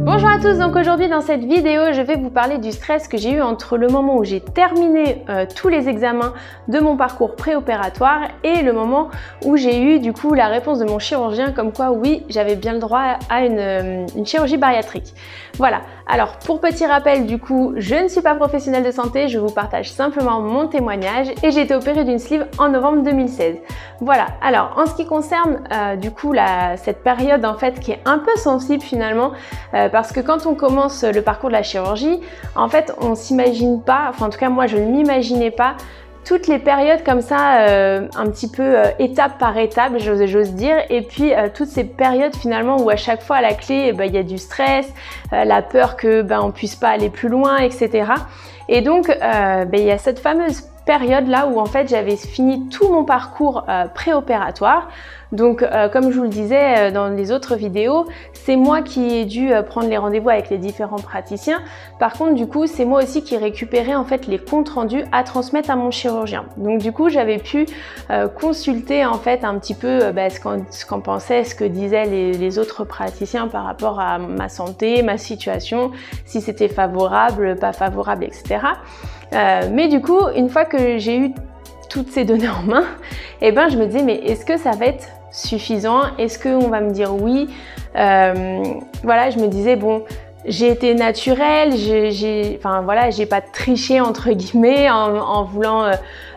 Bonjour à tous, donc aujourd'hui dans cette vidéo je vais vous parler du stress que j'ai eu entre le moment où j'ai terminé tous les examens de mon parcours préopératoire et le moment où j'ai eu du coup la réponse de mon chirurgien comme quoi oui j'avais bien le droit à une chirurgie bariatrique. Voilà, alors pour petit rappel du coup je ne suis pas professionnelle de santé, je vous partage simplement mon témoignage et j'ai été opérée d'une sleeve en novembre 2016. Voilà, alors en ce qui concerne du coup cette période en fait qui est un peu sensible finalement parce que quand on commence le parcours de la chirurgie, en fait on s'imagine pas, enfin en tout cas moi je ne m'imaginais pas toutes les périodes comme ça, un petit peu étape par étape, j'ose dire, et puis toutes ces périodes finalement où à chaque fois à la clé, il y a du stress, la peur que on puisse pas aller plus loin, etc. Et donc il y a cette fameuse période là où en fait j'avais fini tout mon parcours préopératoire. Donc comme je vous le disais dans les autres vidéos, c'est moi qui ai dû prendre les rendez-vous avec les différents praticiens. Par contre du coup c'est moi aussi qui récupérais en fait les comptes rendus à transmettre à mon chirurgien. Donc du coup j'avais pu consulter en fait un petit peu ce qu'en pensaient, ce que disaient les autres praticiens par rapport à ma santé, ma situation, si c'était favorable, pas favorable, etc. Mais du coup une fois que j'ai eu toutes ces données en main, je me disais mais est-ce que ça va être suffisant? Est-ce qu'on va me dire oui? Voilà, je me disais bon, j'ai été naturelle, j'ai pas triché entre guillemets en voulant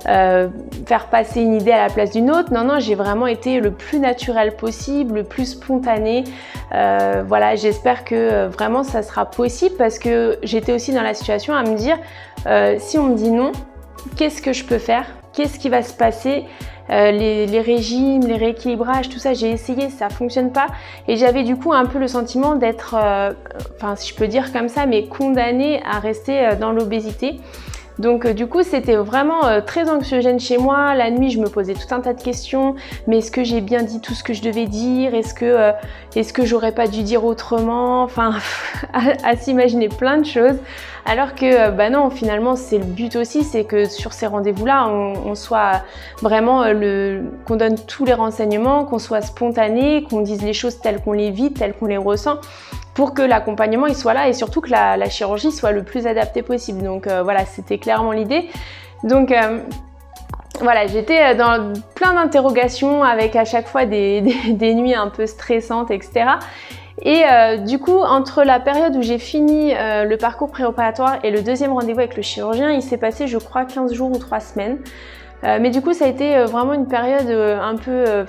faire passer une idée à la place d'une autre. Non, j'ai vraiment été le plus naturel possible, le plus spontané. Voilà, j'espère que vraiment ça sera possible parce que j'étais aussi dans la situation à me dire si on me dit non, qu'est-ce que je peux faire? Qu'est-ce qui va se passer? Les régimes, les rééquilibrages, tout ça, j'ai essayé, ça fonctionne pas. Et j'avais du coup un peu le sentiment d'être, si je peux dire comme ça, mais condamnée à rester dans l'obésité. Donc du coup c'était vraiment très anxiogène chez moi. La nuit je me posais tout un tas de questions. Mais est-ce que j'ai bien dit tout ce que je devais dire? Est-ce que j'aurais pas dû dire autrement? Enfin à s'imaginer plein de choses. Alors que non, finalement c'est le but aussi, c'est que sur ces rendez-vous-là on soit vraiment qu'on donne tous les renseignements, qu'on soit spontané, qu'on dise les choses telles qu'on les vit, telles qu'on les ressent, pour que l'accompagnement il soit là et surtout que la chirurgie soit le plus adaptée possible. Donc voilà, c'était clairement l'idée. Donc voilà, j'étais dans plein d'interrogations avec à chaque fois des nuits un peu stressantes, etc. Et du coup, entre la période où j'ai fini le parcours préopératoire et le deuxième rendez-vous avec le chirurgien, il s'est passé je crois 15 jours ou 3 semaines. Mais du coup, ça a été vraiment une période un peu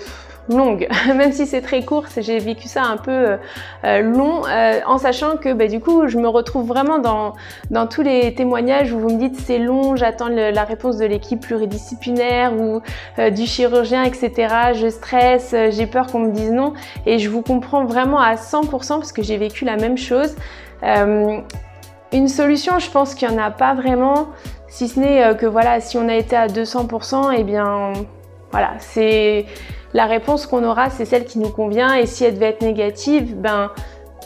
longue, même si c'est très court, j'ai vécu ça un peu long, en sachant que du coup je me retrouve vraiment dans tous les témoignages où vous me dites c'est long, j'attends la réponse de l'équipe pluridisciplinaire ou du chirurgien, etc. Je stresse, j'ai peur qu'on me dise non, et je vous comprends vraiment à 100% parce que j'ai vécu la même chose. Une solution, je pense qu'il n'y en a pas vraiment, si ce n'est que voilà, si on a été à 200%, voilà, c'est la réponse qu'on aura, c'est celle qui nous convient, et si elle devait être négative,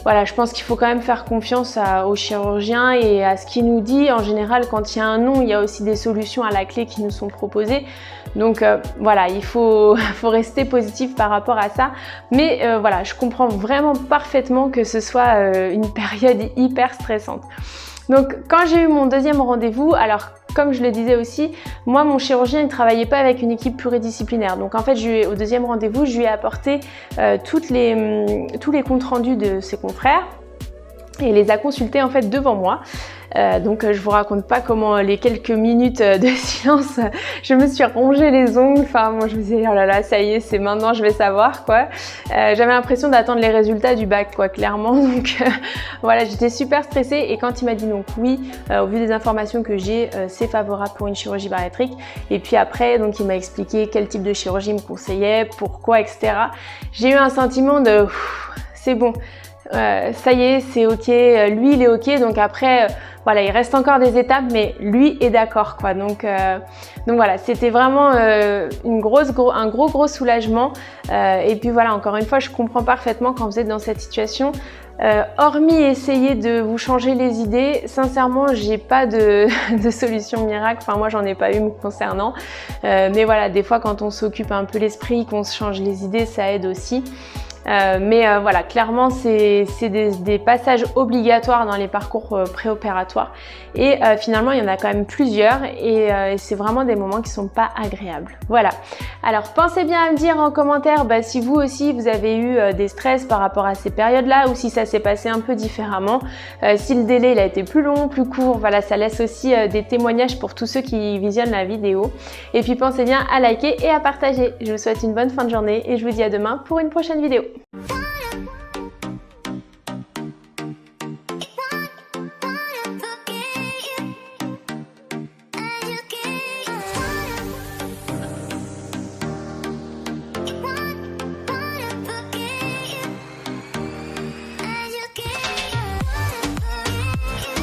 voilà, je pense qu'il faut quand même faire confiance au chirurgien et à ce qu'il nous dit. En général, quand il y a un non, il y a aussi des solutions à la clé qui nous sont proposées. Donc voilà, il faut rester positif par rapport à ça. Mais voilà, je comprends vraiment parfaitement que ce soit une période hyper stressante. Donc quand j'ai eu mon deuxième rendez-vous, alors comme je le disais aussi, moi mon chirurgien ne travaillait pas avec une équipe pluridisciplinaire. Donc en fait au deuxième rendez-vous, je lui ai apporté tous les comptes rendus de ses confrères et les a consultés en fait devant moi. Donc je vous raconte pas comment les quelques minutes de silence, je me suis rongé les ongles. Enfin moi je me disais oh là là, ça y est, c'est maintenant, je vais savoir quoi. J'avais l'impression d'attendre les résultats du bac quoi, clairement. Donc voilà, j'étais super stressée, et quand il m'a dit donc oui, au vu des informations que j'ai, c'est favorable pour une chirurgie bariatrique. Et puis après donc il m'a expliqué quel type de chirurgie me conseillait, pourquoi, etc. J'ai eu un sentiment de c'est bon. Ça y est, c'est ok, lui il est ok, donc après voilà, il reste encore des étapes, mais lui est d'accord quoi. Donc voilà, c'était vraiment un gros soulagement. Et puis voilà, encore une fois, je comprends parfaitement quand vous êtes dans cette situation. Hormis essayer de vous changer les idées, sincèrement, j'ai pas de solution miracle. Enfin, moi, j'en ai pas eu me concernant. Mais voilà, des fois, quand on s'occupe un peu l'esprit, qu'on se change les idées, ça aide aussi. Mais voilà, clairement, c'est des passages obligatoires dans les parcours préopératoires. Et finalement, il y en a quand même plusieurs et c'est vraiment des moments qui sont pas agréables. Voilà. Alors, pensez bien à me dire en commentaire si vous aussi, vous avez eu des stress par rapport à ces périodes-là ou si ça s'est passé un peu différemment. Si le délai il a été plus long, plus court, voilà, ça laisse aussi des témoignages pour tous ceux qui visionnent la vidéo. Et puis, pensez bien à liker et à partager. Je vous souhaite une bonne fin de journée et je vous dis à demain pour une prochaine vidéo.